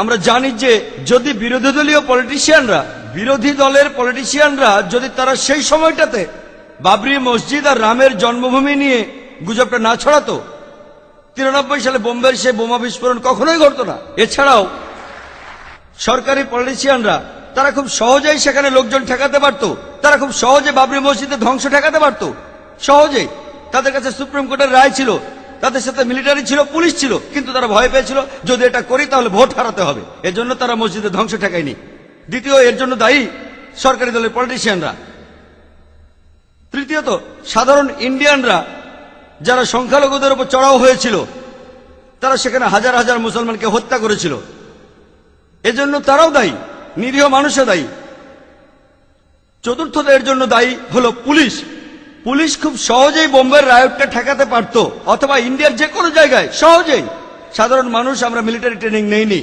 আমরা জানি যে যদি বিরোধী দলের পলিটিশিয়ানরা যদি তারা সেই সময়টাতে বাবরি মসজিদ আর রামের জন্মভূমি নিয়ে গুজবটা না ছড়াতো, 93 সালে বোম্বের সেই বোমা বিস্ফোরণ কখনোই ঘটতো না। এছাড়াও সরকারি পলিটিশিয়ানরা তারা খুব সহজেই সেখানে লোকজন ঠেকাতে পারত, তারা খুব সহজে বাবরি মসজিদের ধ্বংস ঠেকাতে পারত, সহজেই। তাদের কাছে সুপ্রিম কোর্টের রায় ছিল, তাদের সাথে মিলিটারি ছিল, পুলিশ ছিল, কিন্তু তারা ভয় পেয়েছিল যদি এটা করি তাহলে ভোট হারাতে হবে, এজন্য তারা মসজিদের ধ্বংস ঠেকায়নি। দ্বিতীয়, এর জন্য দায়ী সরকারি দলের পলিটিশিয়ানরা। তৃতীয়ত, সাধারণ ইন্ডিয়ানরা যারা সংখ্যালঘুদের উপর চড়াও হয়েছিল, তারা সেখানে হাজার হাজার মুসলমানকে হত্যা করেছিল, এজন্য তারাও দায়ী, নিরীহ মানুষও দায়ী। চতুর্থত, এর জন্য দায়ী হলো পুলিশ। পুলিশ খুব সহজেই বোম্বের রায়টটা ঠেকাতে পারত, অথবা ইন্ডিয়ার যে কোনো জায়গায় সহজেই। সাধারণ মানুষ আমরা মিলিটারি ট্রেনিং নেইনি,